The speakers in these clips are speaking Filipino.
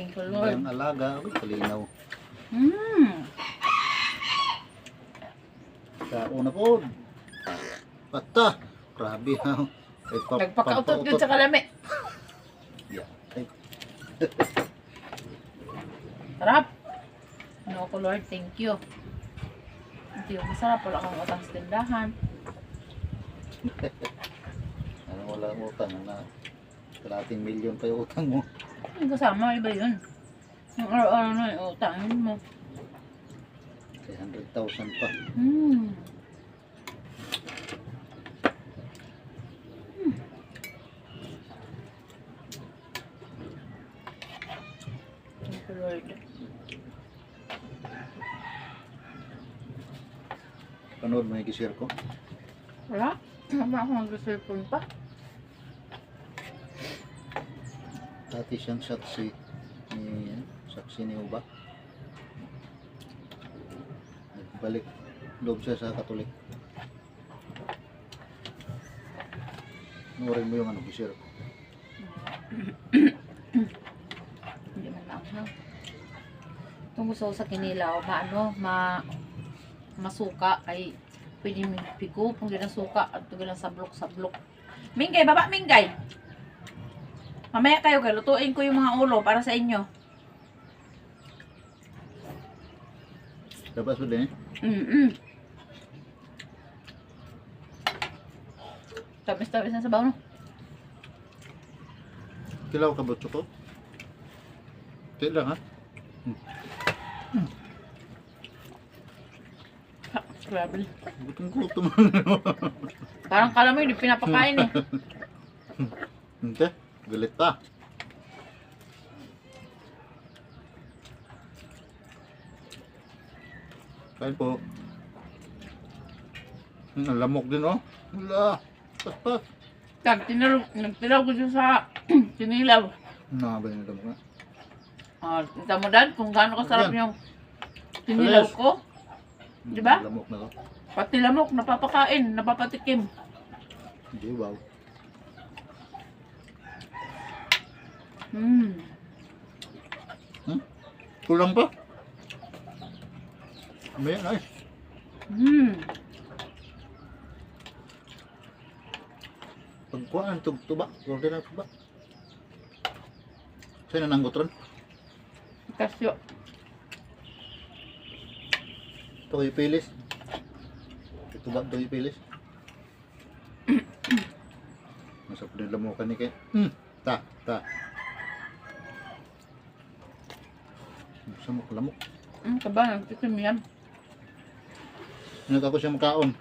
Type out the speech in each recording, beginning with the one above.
Thank you, Lord. Ang alaga, uy, kalinaw. Sa una po. Pata. Grabe ha. Nagpakautot yun sa kalami. Yeah. Ay, Sarap. Ano ko, Lord, thank you. Hindi yung masarap. Wala kang utang sa tindahan. ano wala mo utang na kalating milyon pa yung utang mo. Yung kasama, iba yun. Yung araw-araw na yung utangin mo. 300,000 pa. Thank you, Lord. Panood mo yung gisir ko. Wala. Wala akong mag-cellphone pa. Dati siyang saksi ni Uba. Nagbalik loob siya sa Katolik. Nurin mo yung ano, gisir ko. Hindi man lang. No? Kung gusto ko sa kinilaw, masuka ay pwede may pigo kung ganang suka at ganang sablok. Minggay, baba, minggay. Mamaya kayo, lutuin ko yung mga ulo para sa inyo. Dapat sudah eh. Tamis-tamis na sa baon. Kilaw ka ba ito ko? Tidak lang ha? Grabe. Gutom-gutom. Parang kala mo hindi pinapakain eh. Hindi, galit pa. Kain po. Ang lamok din oh. Wala. Pas. Nagtilaw ko siya sa kinilaw. Nakabay na lamok na. Kita mo dad kung gaano kasarap yung kinilaw ko. Di ba? Lamok na to. Pati lamok, napapakain, napapatikim. Hindi, wow. Kulang pa? May na eh. Pagkuhaan, tuba. Order na tuba. Sa'yo na nanggot ron? Kasyo. Ito kayo pilis. Tuba ito kayo pilis. Masap din lamukan ni kayo. Ta. Samok lamok. Kaba, nagtikim yan. Nagkako siya makaon.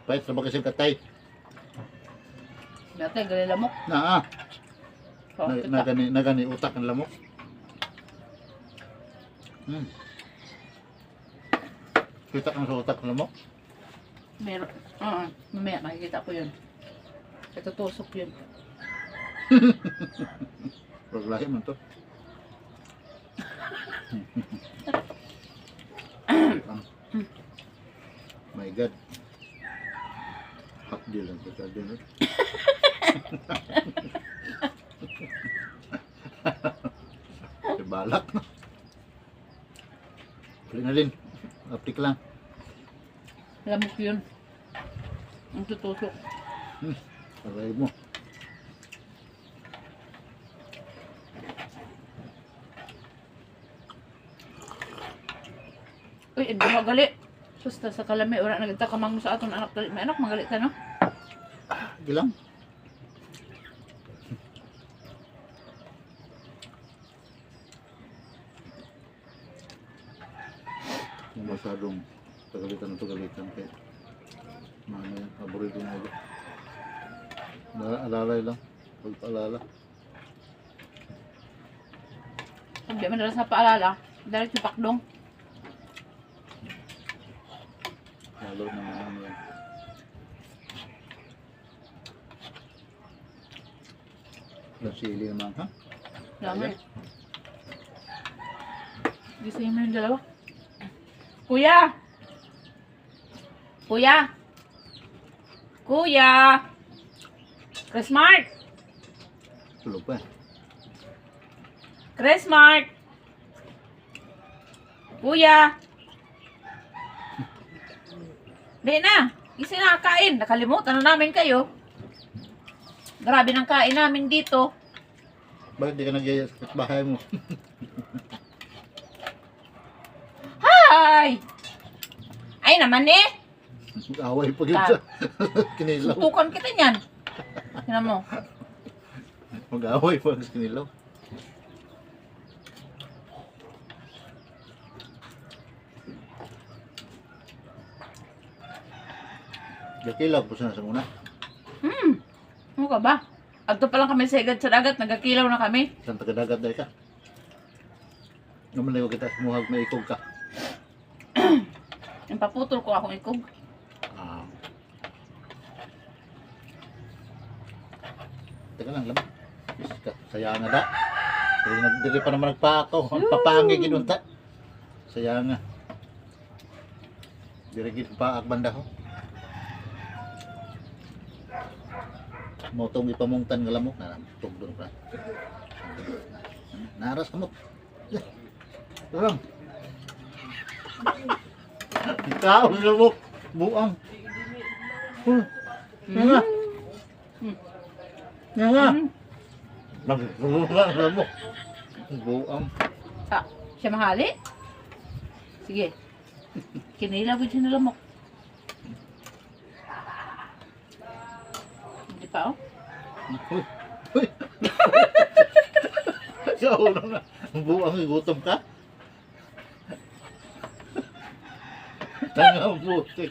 Pahit sa bakasing katay. Dati, gali lamok. Nagani utak ng lamok. Kita ang sa utak ng lamok. Meron. Mamaya, makikita ko yun. Ito tusok yun. Paglahi man to. My God. Hot deal lang sa din. Balak no. Linalin. Aptik lang. Lamok yun. Ang tutusok. Aray mo. Uy, hindi magali. Susta sa kalami, wala nagtakamang sa aton anak. May anak, magali ka, no? Gilang. Yung masyadong tagalitan kay mga yan, paborito mo ulo. Alalay lang, pagpaalala. Hindi man dala sa paalala. Direct sa pakdong. Lalo na mga ano yan. Nasili naman ha? Dami. Gising mo yung dalawa. Kuya! Chris Smart! Tulog pa eh. Chris Mark! Kuya! Di na! Isi na kain. Nakalimutan na namin kayo. Grabe ng kain namin dito. Bakit di ka nagyaya sa bahay mo? Hi! Ay naman eh! Away pa yun sa kinilaw. Tutukan kita niyan. Tingnan mo. Mag-away pa sa kinilaw. Dakilaw po sa muna. Ano ka ba? Agto pa lang kami sa higad sa dagat. Nagkakilaw na kami. Saan tagadagat dahil ka? Naman na kita muhag may ikog ka. Yung paputol ko akong ikog. Ah. Teka lang, lamang. Saya nga da. Dili pa naman nagpakaw. Ang papangi ginunta. Saya nga. Dirigit pa banda ko. Motong ipamungtan nga lamok na tugdon pa. Naras ka mo. Lang. Ikaw ang lamok. Buang. Nga. Nga. Nagbuang lamok. Buang. Siya mahali? Sige. Kinilaw ko siya na lamok. Hindi pa oh. Uy. Uy. Ikaw na. Buang gutom ka. Tangang putik.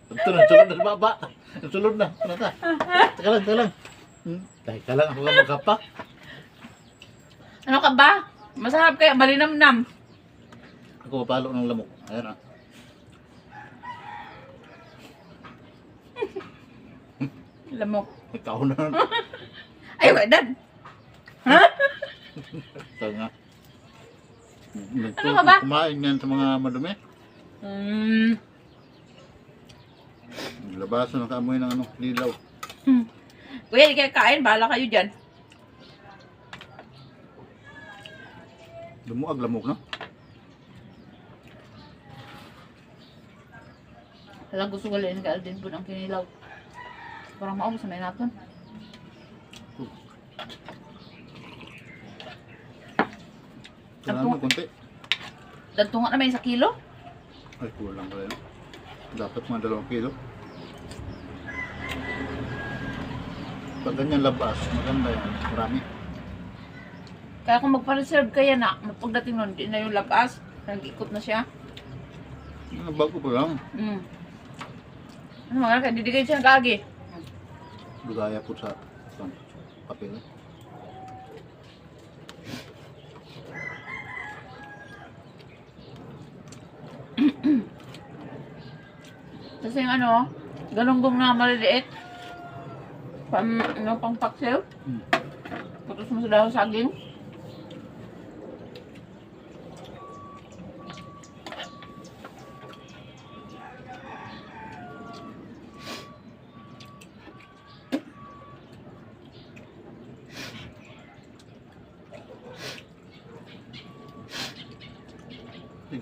Ito na, sulod na baba. Sulod na. Ano ta? Teka lang, teka lang. Teka lang, ako ka magkapak. Ano ka ba? Masarap kaya malinamnam. Ako mapalo ng lamok. Ayan na. Lamok. Ikaw na. Ay, dad. Ha? Tanga. Ano ka ba? Kumain yan sa mga madumi. Labasan ang kaamoy ng lilaw. Kuya, di kayo kain. Bahala kayo dyan. Lumuag lamok na. Alang gusto ko lang ka din po ng kinilaw. Parang maubos na may natin. Kailangan mo konti. Dantungan naman sa kilo. Ay, kulang ka rin. Dapat mga 2 kilo. Pag ganyan labas, maganda yan. Marami. Kaya kung magpa-reserve kaya na, pagdating nun, di na yung labas. Nag-ikot na siya. Bago pa lang. Ano mga kaya, didigay siya ng kagi. Bugaya po sa papel. Kasi yung ano, galunggong na maliliit. Pang paksiw. Putos mo sa dahon saging.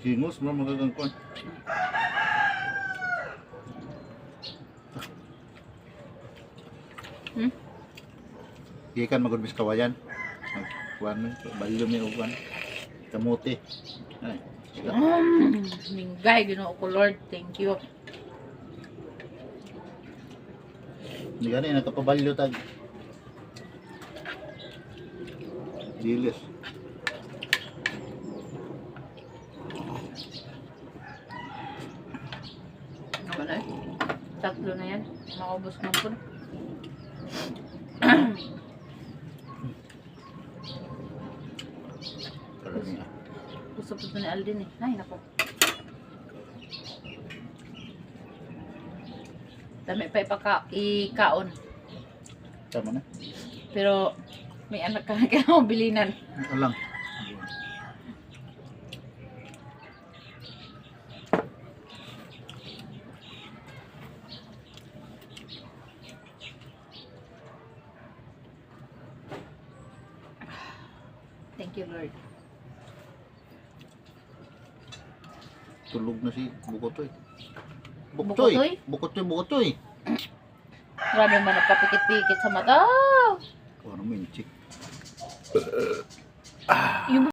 Hingos, magagangkuan. Ikan magudbis kawayan. Kuan, balyo may uwan. Kamote. Ay, sila. Minggay, ginoo ko Lord. Thank you. Hindi ka rin, nakapabalyo tag. Dilis. Wala eh. Tatlo na yan. Makaubos mo po. Karamihan. Gusto po ito ni Aldin eh. Ay, nako. Dami pa ikaon. Tama na. Pero may anak ka na kailangan bilinan. Alang. Thank you, Lord. Tulog na si Bukotoy. Bukotoy? Bukotoy. Grabe man, nagpapikit-pikit sa mata. Kung ano mo yung chick. Yung